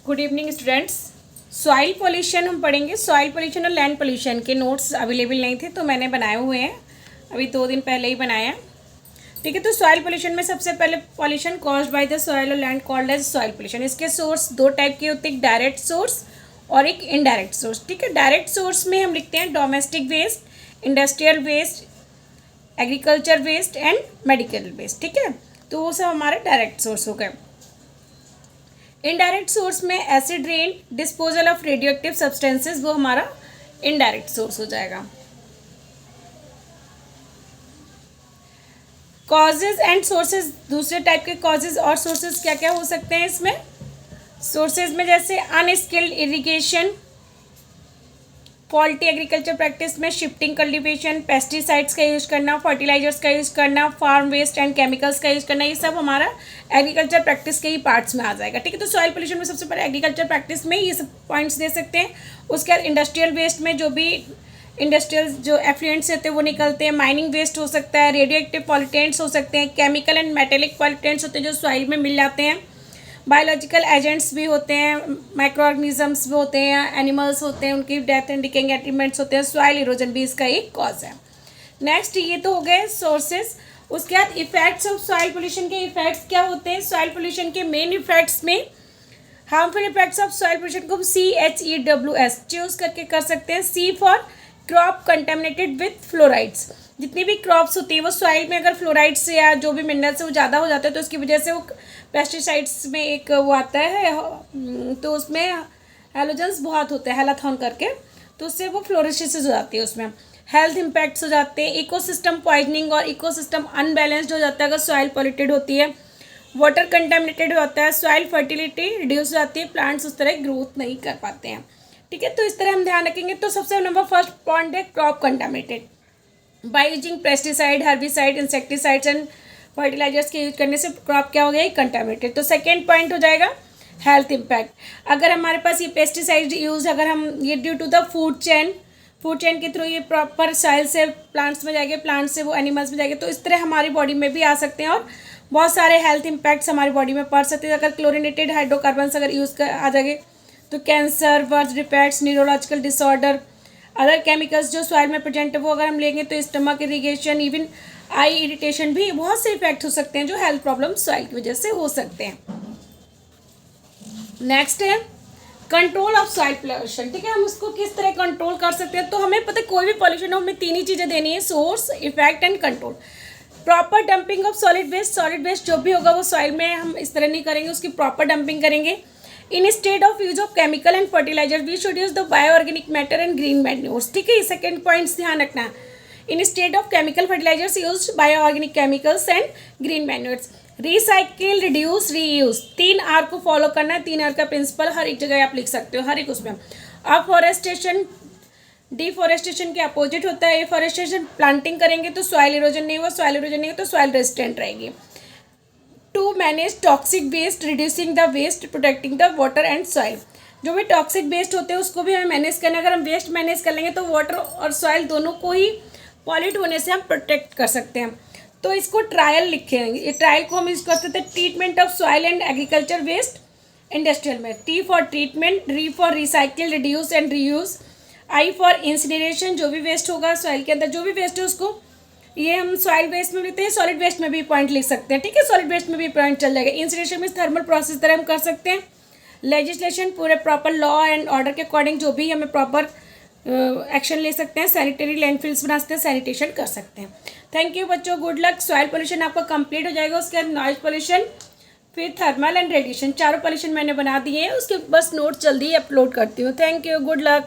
Good evening students. Soil pollution हम पढ़ेंगे। Soil pollution और लैंड पोल्यूशन के नोट्स अवेलेबल नहीं थे तो मैंने बनाए हुए हैं, अभी 2 दिन पहले ही बनाया। ठीक है, तो सॉइल पोल्यूशन में सबसे पहले pollution caused by the soil और land called as soil pollution. इसके सोर्स 2 टाइप के होते हैं, एक डायरेक्ट सोर्स और एक इनडायरेक्ट सोर्स। ठीक है, डायरेक्ट सोर्स में हम लिखते हैं domestic waste, industrial waste, agriculture waste and medical waste. ठीक है, तो वो सब हमारे डायरेक्ट सोर्स हो गए। इनडायरेक्ट सोर्स में acid rain, disposal of radio active substances, वो हमारा इनडायरेक्ट सोर्स हो जाएगा। कॉजेज एंड सोर्सेज, दूसरे टाइप के कॉजेज और सोर्सेज क्या क्या हो सकते हैं इसमें। सोर्सेज में जैसे unskilled irrigation, faulty agriculture practice में शिफ्टिंग कल्टीवेशन, पेस्टिसाइड्स का यूज़ करना, फर्टिलाइजर्स का यूज़ करना, फार्म वेस्ट एंड केमिकल्स का यूज़ करना, ये सब हमारा एग्रीकल्चर प्रैक्टिस के ही पार्ट्स में आ जाएगा। ठीक है, तो सॉइल पोल्यूशन में सबसे पहले एग्रीकल्चर प्रैक्टिस में ये सब पॉइंट्स दे सकते हैं। उसके बाद इंडस्ट्रियल वेस्ट में जो भी इंडस्ट्रियल जो एफ्लुएंट्स होते हैं वो निकलते हैं, माइनिंग वेस्ट हो सकता है, रेडियो एक्टिव पॉल्यूटेंट्स हो सकते हैं, केमिकल एंड मेटेलिक पॉल्यूटेंट्स होते हैं जो सॉइल में मिल जाते हैं, बायोलॉजिकल एजेंट्स भी होते हैं, माइक्रो ऑर्गेनिजम्स भी होते हैं, एनिमल्स होते हैं, उनकी डेथ एंड डिकेइंग एलिमेंट्स होते हैं। सॉइल इरोजन भी इसका एक कॉज है। नेक्स्ट, ये तो हो गए सोर्सेज। उसके बाद इफेक्ट्स ऑफ सॉइल पोल्यूशन के इफेक्ट्स क्या होते हैं। सॉइल पोल्यूशन के मेन इफेक्ट्स में harmful effects of soil pollution को हम CHEWS चूज करके कर सकते हैं। C for crop contaminated with fluorides. जितनी भी क्रॉप्स होती है वो सॉइल में अगर फ्लोराइड्स या जो भी मिनरल्स है वो ज़्यादा हो जाता है तो उसकी वजह से वो पेस्टिसाइड्स में एक वो आता है, तो उसमें हैलोजन्स बहुत होते हैं, हैलाथॉन करके, तो उससे वो फ्लोरिसिस हो जाती है, उसमें हेल्थ इम्पैक्ट्स हो जाते हैं, इकोसिस्टम पॉइजनिंग और इकोसिस्टम अनबैलेंस्ड हो जाता है अगर सॉइल पॉल्यूटेड होती है, वाटर कंटेमिनेटेड होता है, सॉइल फर्टिलिटी रिड्यूस हो जाती है, प्लांट्स उस तरह ग्रोथ नहीं कर पाते हैं। ठीक है, तो इस तरह हम ध्यान रखेंगे। तो सबसे नंबर फर्स्ट पॉइंट है crop contaminated by using pesticide, herbicide, insecticides and fertilisers के यूज करने से क्रॉप क्या हो गया, कंटामिनेटेड। तो सेकेंड पॉइंट हो जाएगा हेल्थ इम्पैक्ट। अगर हमारे पास ये पेस्टिसाइड यूज, अगर हम ये due to the food chain के थ्रू ये प्रॉपर सॉइल से प्लांट्स में जाएंगे, प्लांट्स से वो एनिमल्स में जाएंगे, तो इस तरह हमारी बॉडी में भी आ सकते हैं और बहुत सारे हेल्थ इम्पैक्ट्स हमारी बॉडी में पड़ सकते हैं। अगर क्लोरिनेटेड हाइड्रोकार्बन्स अगर यूज़ कर आ जाएंगे तो cancer, birth defects, neurological disorder, other chemicals जो सॉइल में प्रेजेंट है वो अगर हम लेंगे तो stomach irrigation, even I irritation, भी बहुत से इफेक्ट हो सकते हैं जो हेल्थ प्रॉब्लम सॉइल की वजह से हो सकते हैं। नेक्स्ट है कंट्रोल ऑफ सॉइल पोल्यूशन। ठीक है, हम उसको किस तरह कंट्रोल कर सकते हैं। तो हमें पता है कोई भी पॉल्यूशन हो हमें 3 ही चीज़ें देनी है, source, effect and control. Proper dumping of solid waste जो भी होगा वो सॉइल में हम इस तरह नहीं करेंगे, उसकी प्रॉपर डंपिंग करेंगे। Instead of use of chemical and fertiliser we should use the bio organic matter and green manures. ठीक है, सेकंड पॉइंट्स ध्यान रखना। Instead of chemical fertilisers use bio organic chemicals and green manures. Recycle, reduce, reuse, 3R को follow करना है। 3R का principal हर एक जगह आप लिख सकते हो, हर एक उसमें। अफॉरेस्टेशन डिफॉरेस्टेशन के अपोजिट होता है। एफॉरेस्टेशन प्लांटिंग करेंगे तो सॉइल इरोजन नहीं होगा, सॉइल इरोजन नहीं होगा तो सॉइल रेजिस्टेंट रहेगी। To manage toxic waste, reducing the waste, protecting the water and soil. जो भी टॉक्सिक वेस्ट होते हैं उसको भी हमें मैनेज करना है। अगर हम वेस्ट मैनेज कर लेंगे तो वाटर और सॉइल दोनों को ही पॉल्यूट होने से हम प्रोटेक्ट कर सकते हैं। तो इसको ट्रायल लिखेंगे, ये ट्रायल को हम यूज कर सकते हैं। Treatment of soil and agriculture waste industrial में। T for treatment, R for recycle, reduce and reuse, I for incineration, जो भी वेस्ट होगा सॉइल के अंदर जो भी वेस्ट है उसको, ये हम सॉइल वेस्ट में लिखते हैं, सॉलिड वेस्ट में भी पॉइंट लिख सकते हैं। ठीक है, सॉलिड वेस्ट में भी पॉइंट चल जाएगा। इंसिनरेशन में थर्मल प्रोसेस तरह हम कर सकते हैं। लेजिस्लेशन, पूरे प्रॉपर लॉ एंड ऑर्डर के अकॉर्डिंग जो भी हमें प्रॉपर एक्शन ले सकते हैं। सैनिटरी लैंडफिल्स बना सकते हैं, सैनिटेशन कर सकते हैं। थैंक यू बच्चों, गुड लक। सॉइल पोल्यूशन आपका कंप्लीट हो जाएगा। उसके बाद नॉइज पोल्यूशन, फिर थर्मल एंड रेडिएशन, चारों पोल्यूशन मैंने बना दिए हैं। उसके बस नोट जल्दी अपलोड करती हूँ। Thank you, good luck.